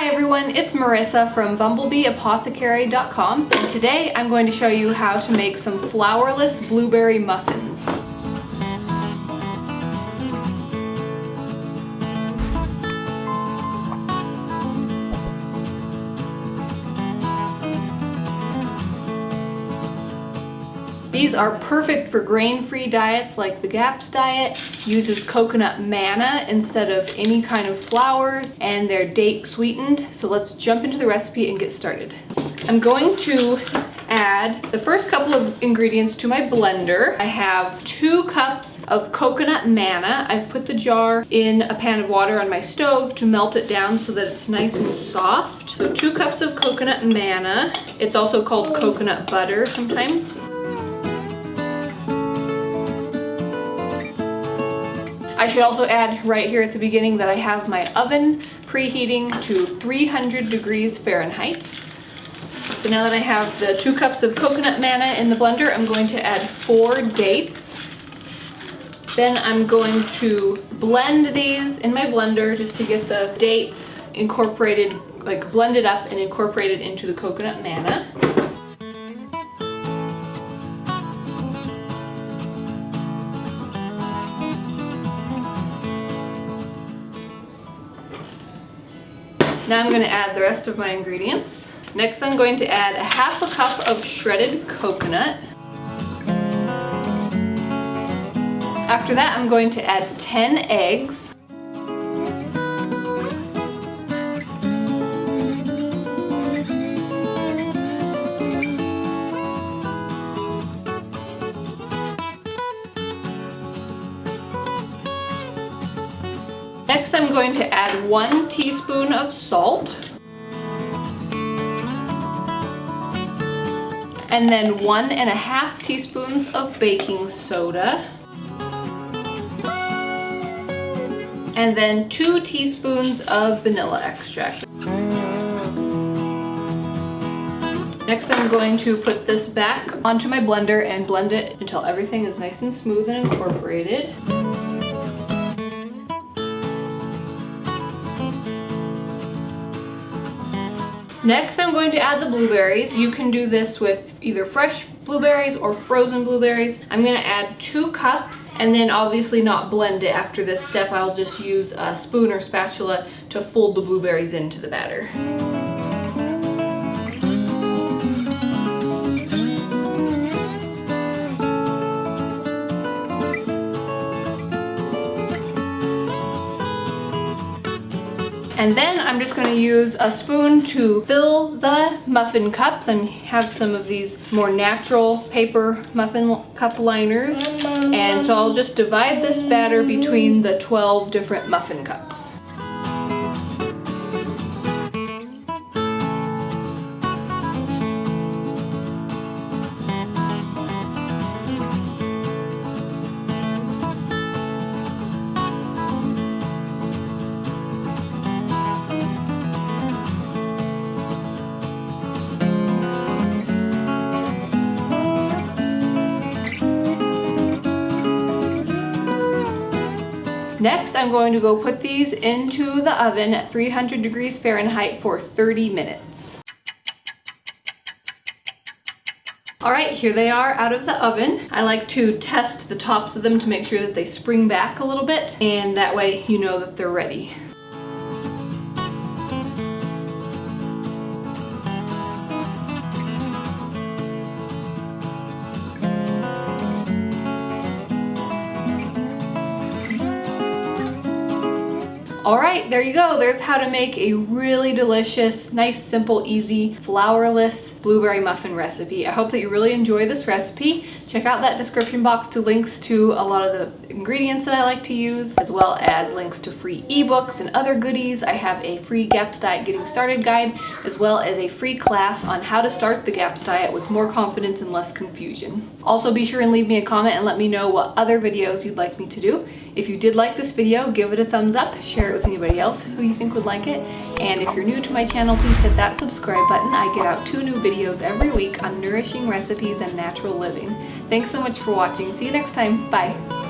Hi everyone, it's Marisa from bumblebeeapothecary.com, and today I'm going to show you how to make some flourless blueberry muffins. These are perfect for grain-free diets like the GAPS diet, uses coconut manna instead of any kind of flours, and they're date sweetened. So let's jump into the recipe and get started. I'm going to add the first couple of ingredients to my blender. I have 2 cups of coconut manna. I've put the jar in a pan of water on my stove to melt it down so that it's nice and soft. So 2 cups of coconut manna. It's also called coconut butter sometimes. I should also add right here at the beginning that I have my oven preheating to 300 degrees Fahrenheit. So now that I have the 2 cups of coconut manna in the blender, I'm going to add 4 dates. Then I'm going to blend these in my blender just to get the dates incorporated, like blended up and incorporated into the coconut manna. Now I'm going to add the rest of my ingredients. Next I'm going to add a half a cup of shredded coconut. After that I'm going to add 10 eggs. Next I'm going to add 1 teaspoon of salt. And then 1.5 teaspoons of baking soda. And then 2 teaspoons of vanilla extract. Next I'm going to put this back onto my blender and blend it until everything is nice and smooth and incorporated. Next, I'm going to add the blueberries. You can do this with either fresh blueberries or frozen blueberries. I'm going to add 2 cups and then obviously not blend it after this step. I'll just use a spoon or spatula to fold the blueberries into the batter. And then I'm just going to use a spoon to fill the muffin cups. I have some of these more natural paper muffin cup liners. And so I'll just divide this batter between the 12 different muffin cups. Next, I'm going to go put these into the oven at 300 degrees Fahrenheit for 30 minutes. Alright, here they are out of the oven. I like to test the tops of them to make sure that they spring back a little bit, and that way you know that they're ready. Alright, there you go. There's how to make a really delicious, nice, simple, easy, flourless blueberry muffin recipe. I hope that you really enjoy this recipe. Check out that description box to links to a lot of the ingredients that I like to use, as well as links to free ebooks and other goodies. I have a free GAPS diet getting started guide, as well as a free class on how to start the GAPS diet with more confidence and less confusion. Also be sure and leave me a comment and let me know what other videos you'd like me to do. If you did like this video, give it a thumbs up, share it with anybody else who you think would like it, and if you're new to my channel, please hit that subscribe button. I get out 2 new videos every week on nourishing recipes and natural living. Thanks so much for watching. See you next time. Bye.